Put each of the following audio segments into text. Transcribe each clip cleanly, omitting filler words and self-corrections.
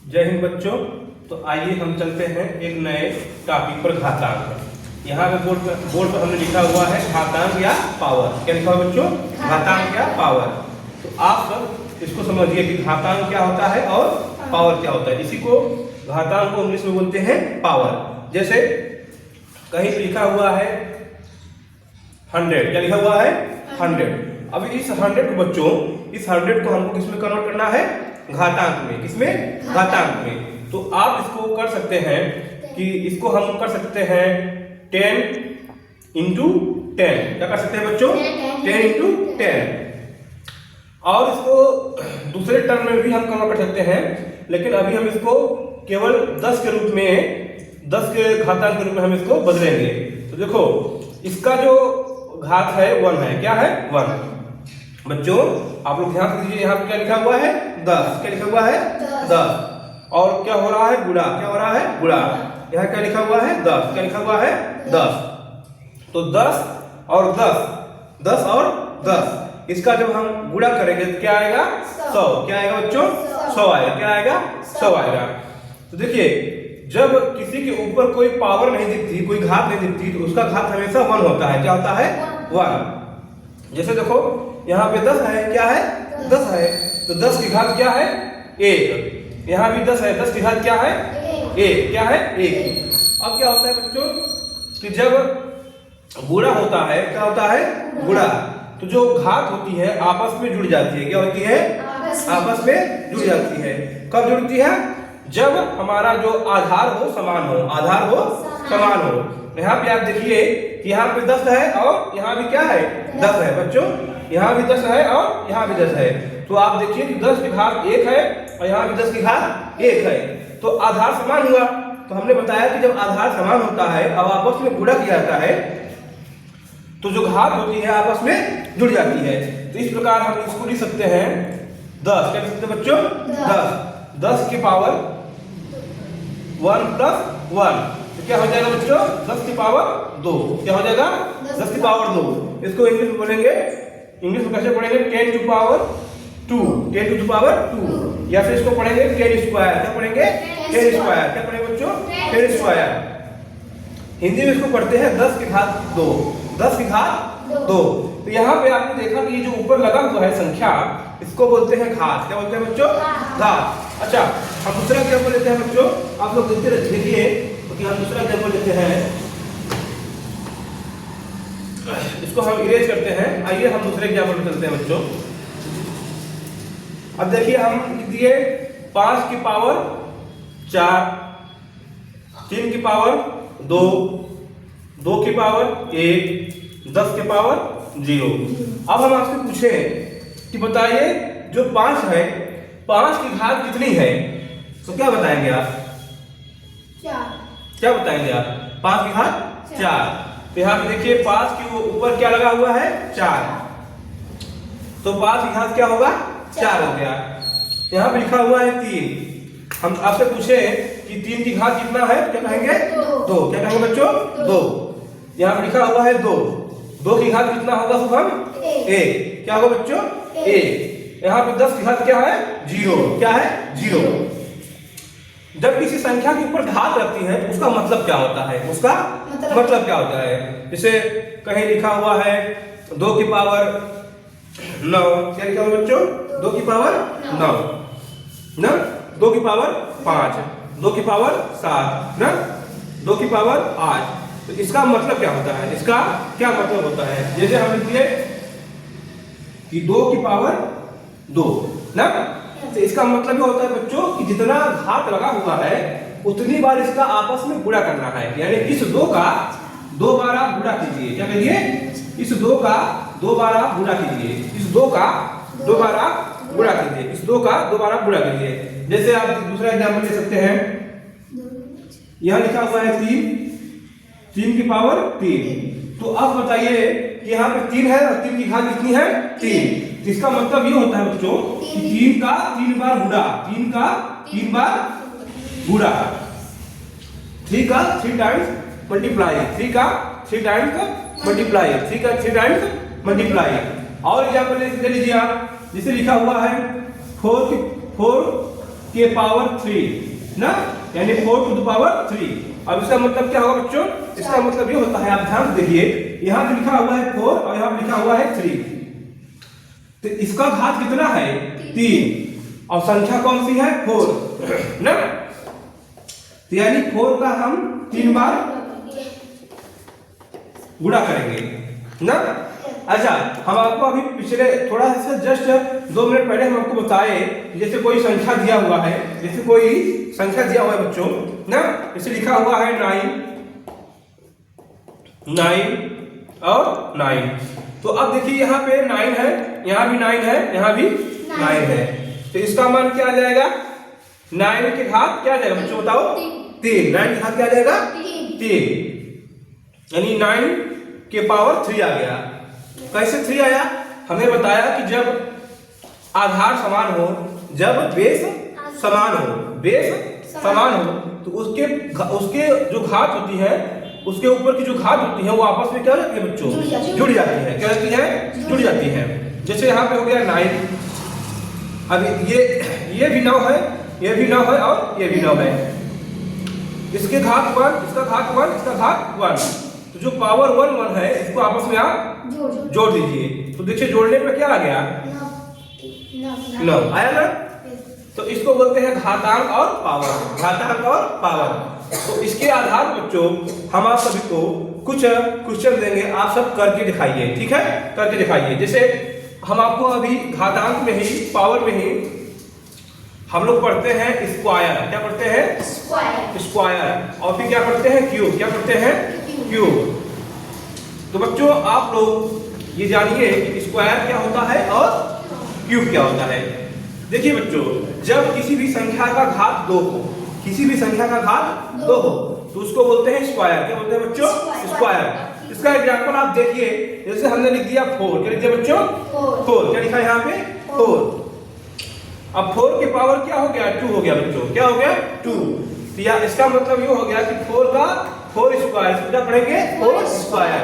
जय हिंद बच्चों। तो आइए हम चलते हैं एक नए टॉपिक पर, घातांक। यहाँ पे बोर्ड पर हमने लिखा हुआ है घातांक या पावर। क्या लिखा हुआ बच्चों? घातांक या पावर। तो आप सब इसको समझिए कि घातांक क्या होता है और पावर क्या होता है। इसी को घातांक को इंग्लिश में बोलते हैं पावर। जैसे कहीं पे लिखा हुआ है 100। क्या लिखा हुआ है? 100। अब इस 100 को बच्चों, इस 100 को हमको किसमें कन्वर्ट करना है? घातांक में। किसमें? घातांक में। तो आप इसको कर सकते हैं कि इसको हम कर सकते हैं 10 इंटू 10। क्या कर सकते हैं बच्चों? 10 इंटू 10। और इसको दूसरे टर्म में भी हम कन्वर्ट कर सकते हैं, लेकिन अभी हम इसको केवल 10 के रूप में, 10 के घातांक के रूप में हम इसको बदलेंगे। तो देखो, इसका जो घात है 1 है। क्या है? 1। बच्चों आप लोग ध्यान दीजिए, यहाँ पे क्या लिखा हुआ है? 10। क्या लिखा हुआ है? 10। और क्या हो रहा है? गुणा। क्या हो रहा है? गुणा। यहाँ क्या लिखा हुआ है? 10। क्या लिखा हुआ है? 10। तो 10 और 10, 10 और 10, इसका जब हम गुणा करेंगे तो क्या आएगा? 100। क्या आएगा बच्चों? 100 आएगा। क्या आएगा? 100 आएगा। तो देखिए, जब किसी के ऊपर कोई पावर नहीं दिखती, कोई घात नहीं दिखती, तो उसका घात हमेशा 1 होता है। क्या होता है? 1। जैसे देखो, यहाँ पे 10 है। क्या है? 10 है। तो 10 की घात क्या है? 1। यहाँ भी 10 है। 10 की घात क्या है? 1। क्या है? 1। अब क्या होता है बच्चों कि जब गुणा होता है, क्या होता है? गुणा। तो जो घात होती है आपस में जुड़ जाती है। क्या होती है? आपस में जुड़ जाती है। कब जुड़ती है? जब हमारा जो आधार हो समान हो। आधार हो समान हो। यहाँ पे आप देखिए कि यहाँ पे 10 है और यहाँ भी क्या है? 10 है बच्चों। यहाँ भी 10 है और यहाँ भी 10 है। तो आप देखिए कि 10 की घात 1 है और यहाँ भी 10 की घात 1 है। तो आधार समान हुआ। तो हमने बताया कि जब आधार समान होता है और आपस में गुणा किया जाता है, तो जो घात होती है आपस में जुड़ जाती है। तो इस प्रकार हम इसको लिख सकते हैं 10। क्या लिख सकते हैं बच्चों? 10। 10 की पावर 1 प्लस 1। तो क्या हो जाएगा बच्चों? 10 की पावर 2। क्या हो जाएगा? 10 की पावर 2। इसको इंग्लिश में बोलेंगे, इंग्लिश में कैसे पढ़ेंगे? 10 टू पावर 2। 10 to power 2। या फिर इसको पढ़ेंगे 10 स्क्वायर। क्या पढ़ेंगे? 10 स्क्वायर। क्या पढ़ेंगे बच्चों? 10 स्क्वायर। हिंदी में इसको पढ़ते हैं 10 की घात 2। 10 की घात 2। तो यहाँ पे आपने देखा कि ये जो ऊपर लगा हुआ है संख्या, इसको बोलते हैं घात। क्या बोलते हैं बच्चों? घात। अच्छा, हम दूसरा एग्जाम्पल लेते हैं बच्चों। आप लोग देखिए कि हम दूसरा एग्जाम्पल लेते हैं। इसको हम इरेज करते हैं। आइए हम दूसरे एग्जाम्पल में चलते हैं बच्चों। अब देखिए, हम लिख दिए 5 की पावर 4, 3 की पावर 2, 2 की पावर 1, 10 के पावर 0। अब हम आपसे पूछे कि बताइए जो 5 है, 5 की घात कितनी है? तो क्या बताएंगे आप? 4। क्या बताएंगे आप? 5 की घात 4। तो यहाँ पे देखिए 5 के ऊपर क्या लगा हुआ है? 4। तो 5 की घात क्या होगा? 4 हो गया। यहाँ पे लिखा हुआ है 3। हम आपसे पूछे कि 3 की घात कितना है? क्या कहेंगे? 2। क्या कहेंगे बच्चों? 2। यहाँ पे लिखा हुआ है 2। 2 की घात कितना होगा शुभम? 1। क्या होगा बच्चों? 1। यहाँ पे 10 की घात क्या है? 0। क्या है? 0। जब किसी संख्या के ऊपर घात लगती है तो उसका मतलब क्या होता है? उसका मतलब क्या होता है? जैसे कहीं लिखा हुआ है 2 की पावर 9। क्या लिखा हुआ बच्चों? 2 की पावर 9 ना, 2 की पावर 5, 2 की पावर 7 ना, 2 की पावर 8। तो इसका मतलब क्या होता है? इसका क्या मतलब होता है? जैसे हम लिखिए कि 2 की पावर 2 ना, तो इसका मतलब ये होता है बच्चों कि जितना घात लगा हुआ है उतनी बार इसका आपस में गुणा करना है। यानी इस 2 का 2 बार आप गुणा कीजिए। क्या करिए? इस 2 का 2 बार आप गुणा कीजिए। इस 2 का 2 बार आप गुणा कीजिए। इस 2 का 2 बार आप गुणा कीजिए। जैसे आप दूसरा एग्जाम्पल ले सकते हैं। यहाँ लिखा हुआ है 3 की पावर 3। तो अब बताइए कि यहाँ पे 3 है और 3 की घात कितनी है? 3। तो इसका मतलब ये होता है बच्चों कि 3 का 3 बार गुणा। 3 का 3 बार गुणा। 3 का 3 टाइम्स मल्टीप्लाई। 3 का 3 टाइम्स मल्टीप्लाई। 3 का 3 टाइम्स मल्टीप्लाई। और एग्जाम्पल ले लीजिए आप। जिसे लिखा हुआ है 4 के पावर 3 ना, यानी 4 टू द पावर 3। अब इसका मतलब क्या होगा बच्चों? इसका मतलब ये होता है, आप ध्यान से देखिए, यहाँ पे लिखा हुआ है 4 और यहाँ पे लिखा हुआ है 3, तो इसका घात कितना है? 3, और संख्या कौन सी है? 4 ना, तो यानी 4 का हम 3 बार गुणा करेंगे ना। अच्छा, हम आपको अभी पिछले थोड़ा सा जस्ट 2 मिनट पहले हम आपको बताए, जैसे कोई संख्या दिया हुआ है, जैसे कोई संख्या दिया हुआ है बच्चों ना, जैसे लिखा हुआ है 9 और 9, तो अब देखिए यहाँ पे 9 है, यहाँ भी 9 है, यहाँ भी 9 है, तो इसका मान क्या आ जाएगा? 9 के घात क्या आ जाएगा बच्चों बताओ? 3। 9 के घात क्या आ जाएगा? 3, यानी 9 के पावर 3 आ गया। कैसे 3 आया? हमने बताया कि जब आधार समान हो, जब बेस समान हो, बेस समान हो, तो उसके जो घात होती है, उसके ऊपर की जो घात होती है वो आपस में क्या हो जाती है बच्चों? जुड़ जाती है। क्या होती है? जुड़ जाती है। जैसे यहाँ पे हो गया 9, अब ये भी 9 है, ये भी 9 है और ये भी 9 है, इसके घात 1, इसका घात 1, इसका घात 1, तो जो पावर 1 है इसको आपस में आप जोड़ दीजिए, तो देखिए जोड़ने पे क्या आ गया? 9 आया ना। तो इसको बोलते हैं घातांक और पावर, घातांक और पावर। तो इसके आधार पर बच्चों हम आप सभी को कुछ क्वेश्चन देंगे, आप सब करके दिखाइए, ठीक है? करके दिखाइए। जैसे हम आपको अभी घातांक में ही, पावर में ही हम लोग पढ़ते हैं स्क्वायर। क्या पढ़ते हैं? स्क्वायर। और फिर क्या पढ़ते हैं? क्यूब। क्या पढ़ते हैं? क्यूब। तो बच्चों आप लोग ये जानिए कि स्क्वायर क्या होता है और क्यूब क्या होता है। देखिए बच्चों, जब किसी भी संख्या का घात 2 हो, किसी भी संख्या का घात 2 हो, तो उसको बोलते हैं स्क्वायर। क्या बोलते हैं बच्चों? स्क्वायर। इसका एग्जांपल आप देखिए, जैसे हमने लिख दिया 4, क्या लिख दिया बच्चों? 4। क्या लिखा है यहाँ पे? 4। अब 4 के पावर क्या हो गया? 2 हो गया बच्चों। क्या हो गया? 2। तो या इसका मतलब ये हो गया कि 4 का 4 स्क्वायर, इसको क्या पढ़ेंगे? 4 स्क्वायर।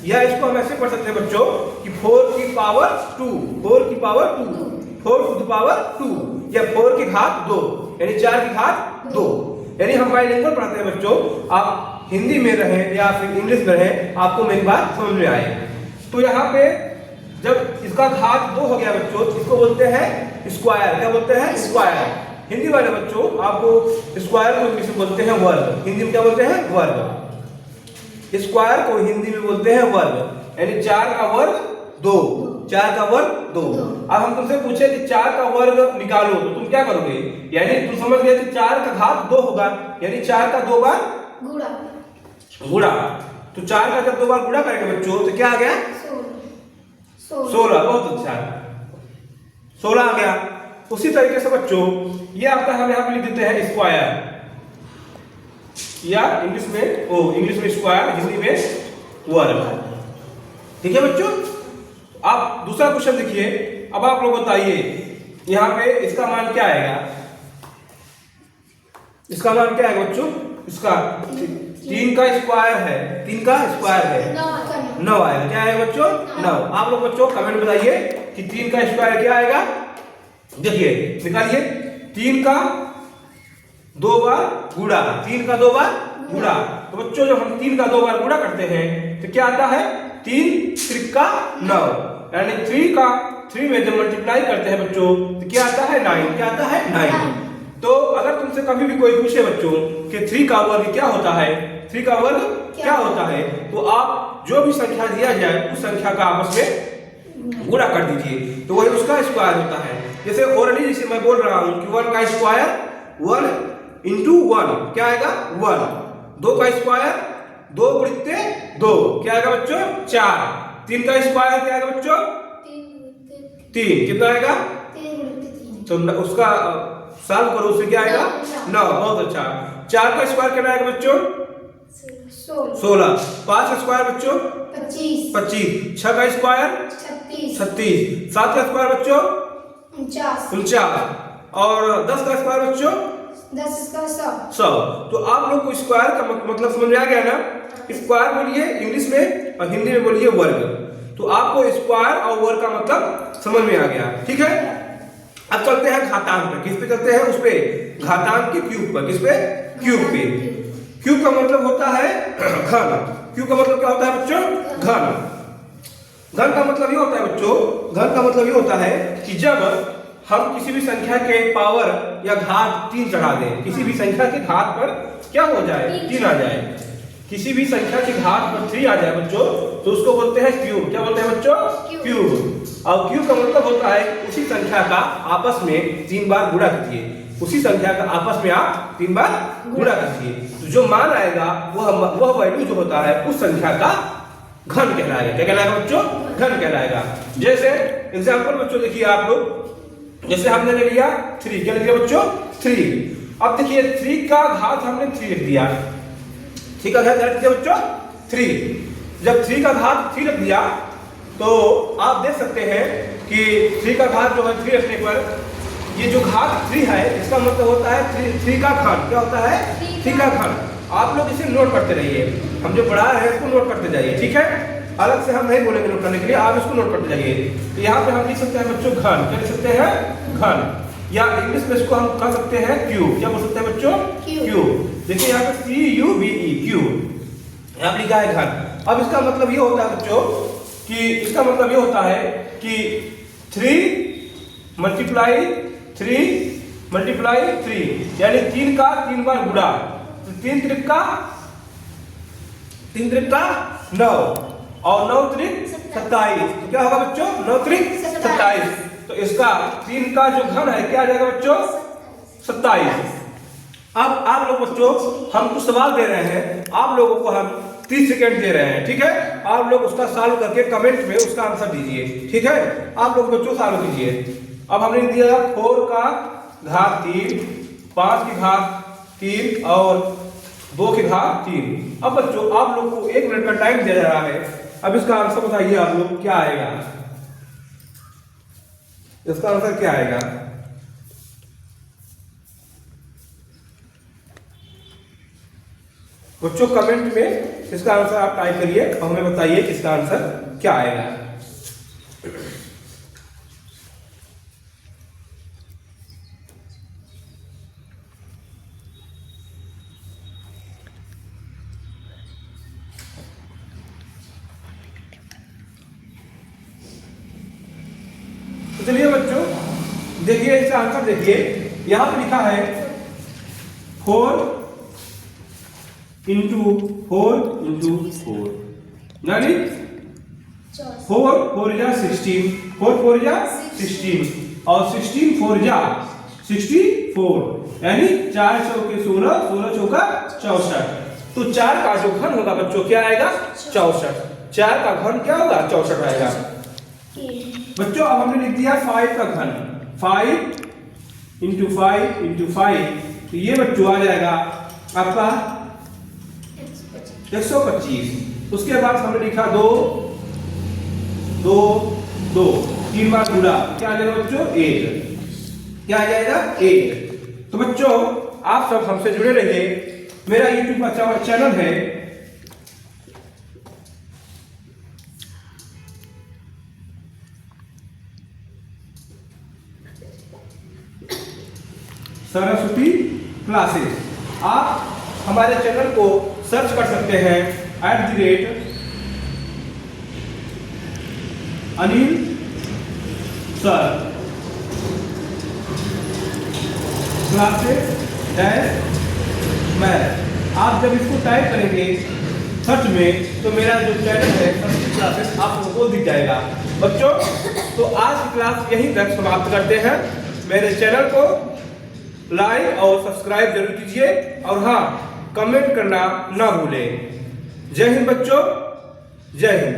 या इसको हम ऐसे पढ़ सकते हैं बच्चों कि 4 की पावर 2, 4 की पावर 2, 4 टू द पावर 2, या 4 की घात 2, यानी 4 की घात 2। यानी हम बाइलिंगुअल पढ़ते हैं बच्चों, आप हिंदी में रहें या फिर इंग्लिश में रहें, आपको मेरी बात समझ में आए। तो यहाँ पे जब इसका घात 2 हो गया बच्चों, इसको बोलते हैं स्क्वायर। क्या बोलते हैं? स्क्वायर। हिंदी वाले बच्चों आपको स्क्वायर को इंग्लिश में बोलते हैं वर्ग, हिंदी में क्या बोलते हैं? वर्ग। स्क्वायर को हिंदी में बोलते हैं वर्ग, यानी 4 का वर्ग 2, 4 का वर्ग 2। अब हम तुमसे पूछे कि 4 का वर्ग निकालो, तो तुम क्या करोगे? यानी तुम समझ गए कि 4 का घात 2 होगा, यानी 4 का 2 बार गुणा। तो 4 का जब 2 बार गुणा करेंगे बच्चों तो क्या आ गया? 16। बहुत अच्छा, 16 आ गया। उसी तरीके से बच्चों ये आपका हम यहाँ पे लिख देते हैं स्क्वायर, या इंग्लिश में स्क्वायर, हिंदी में वर्ग। ठीक है बच्चों? आप दूसरा क्वेश्चन देखिए। अब आप लोग बताइए यहाँ पे इसका मान क्या आएगा? इसका मान क्या आएगा बच्चों? इसका 3 का स्क्वायर है, 3 का स्क्वायर है 9 आएगा। क्या आएगा बच्चों? 9। आप लोग बच्चों कमेंट बताइए कि 3 का स्क्वायर क्या आएगा। देखिए निकालिए, 3 का 2 बार गुणा, 3 का 2 बार गुणा। तो बच्चों जब हम 3 का 2 बार गुणा करते हैं तो क्या आता है? 3 त्रिका 9, यानी 3 में जब मल्टीप्लाई करते हैं बच्चों तो क्या आता है? 9। क्या आता है? 9। तो अगर तुमसे कभी भी कोई पूछे बच्चों कि 3 का वर्ग क्या होता है, 3 का वर्ग क्या होता है, तो आप जो भी संख्या दिया जाए उस संख्या का आपस में गुणा कर दीजिए, तो वही उसका स्क्वायर होता है। जैसे ओरली जैसे मैं बोल रहा हूं कि 1 का स्क्वायर 1 इंटू 1 क्या आएगा? 1। 2 का स्क्वायर 2 गुणित्ते 2 क्या आएगा बच्चों? 4। 3 का स्क्वायर क्या आएगा बच्चों? 3। कितना आएगा? तो उसका सॉल्व करो, उससे क्या आएगा? 9। बहुत अच्छा। 4 का स्क्वायर कितना आएगा बच्चों? 16। 5 का स्क्वायर बच्चों? 25। 6 का स्क्वायर? 36। 7 का स्क्वायर बच्चों? 49। और 10 का स्क्वायर बच्चों? 100। तो आप लोग को स्क्वायर का मतलब समझ में आ गया ना? स्क्वायर बोलिए इंग्लिश में और हिंदी में बोलिए वर्ग। तो आपको स्क्वायर और वर्ग का मतलब समझ में आ गया, ठीक है? अब चलते हैं घातांक पे। किस पे चलते हैं? उस पे घातांक के क्यूब पर। किस पे? क्यूब पे। क्यूब का मतलब होता है घन। क्यूब का मतलब क्या होता है बच्चों? घन। घन का मतलब ये होता है बच्चों, घन का मतलब ये होता है कि जब हम किसी भी संख्या के पावर या घात 3 चढ़ा दें, किसी भी संख्या के घात पर क्या हो जाए? 3 आ जाए। किसी भी संख्या के घात पर 3 आ जाए बच्चों, तो उसको बोलते हैं क्यूब। क्या बोलते हैं बच्चों? क्यूब। और क्यूब का मतलब होता है उसी संख्या का आपस में 3 बार गुणा कीजिए। उसी संख्या का आपस में आप 3 बार गुणा कीजिए, तो जो मान आएगा वह वैल्यू जो होता है उस संख्या का घन कहलाएगा। क्या कहलाएगा बच्चों? घन कहलाएगा। जैसे एग्जांपल बच्चों देखिए आप लोग, जैसे हमने ले लिया 3। क्या ले लिया बच्चों? 3। अब देखिए 3 का घात हमने 3 लिख दिया। 3 का घात क्या लिख दिया बच्चों? 3। जब 3 का घात 3 रख दिया तो आप देख सकते हैं कि 3 का घात जो है 3 रखने पर ये जो घात 3 है इसका मतलब होता है 3 का घन। क्या होता है? 3 का घन। आप लोग इसे नोट करते रहिए, हम जो पढ़ा है उसको नोट करते जाइए, ठीक है? अलग से हम नहीं बोलेंगे नोट करने के लिए, आप इसको नोट करते जाइए। तो यहाँ पे हम लिख सकते हैं बच्चों घन। क्या लिख सकते हैं? घन। या इंग्लिश में इसको हम कह सकते हैं क्यूब। क्या बोल सकते हैं बच्चों? क्यूब। देखिए यहाँ पे CUBE क्यूब यहाँ लिखा है घन। अब इसका मतलब ये होता है बच्चों कि इसका मतलब ये होता है कि 3 मल्टीप्लाई 3 यानी 3 का 3 बार गुणा, तो 3 त्रिका 9 और 9 त्रिक 27। तो क्या होगा बच्चों? 9 त्रिक 27। तो इसका 3 का जो घन है क्या आ जाएगा बच्चों? 27। अब आप लोग बच्चों हम कुछ सवाल दे रहे हैं, आप लोगों को हम 30 सेकेंड दे रहे हैं, ठीक है? आप लोग उसका सॉल्व करके कमेंट में उसका आंसर दीजिए, ठीक है? आप लोग बच्चों सॉल्व कीजिए। अब हमने दिया 4 का घात 3, 5 की घात 3 और 2 की घात 3। अब बच्चों आप लोग को 1 मिनट का टाइम दिया जा रहा है। अब इसका आंसर बताइए आप लोग क्या आएगा? इसका आंसर क्या आएगा? बच्चों कमेंट में इसका आंसर आप टाइप करिए और हमें बताइए कि इसका आंसर क्या आएगा। तो चलिए बच्चों देखिए इसका आंसर देखिए, यहां पर लिखा है 4 इंटू 4 यानी 4 जा 16, 4 जा 16 और 16 4 जा 64 यानी 4 चौके 16, 16 चौका 64। तो 4 का जो घन होगा बच्चों क्या आएगा? 64। 4 का घन क्या होगा? 64 आएगा। बच्चों अब हमने लिख दिया 5 का घन, 5 इंटू 5, तो ये बच्चों आ जाएगा आपका 125। उसके बाद हमने लिखा 2 3 बार गुणा, क्या आ जाएगा बच्चों? 8। क्या आ जाएगा? 8। तो बच्चों आप सब हमसे जुड़े रहिए, मेरा यूट्यूब का चैनल है सरस्वती क्लासेस। आप हमारे चैनल को सर्च कर सकते हैं @अनिल सर क्लासेस मैथ। आप जब इसको टाइप करेंगे सर्च में तो मेरा जो चैनल है सरस्वती क्लासेस आप लोगों को दिख जाएगा। बच्चों तो आज की क्लास यहीं तक समाप्त करते हैं। मेरे चैनल को लाइक और सब्सक्राइब जरूर कीजिए और हाँ कमेंट करना ना भूलें। जय हिंद बच्चों, जय हिंद।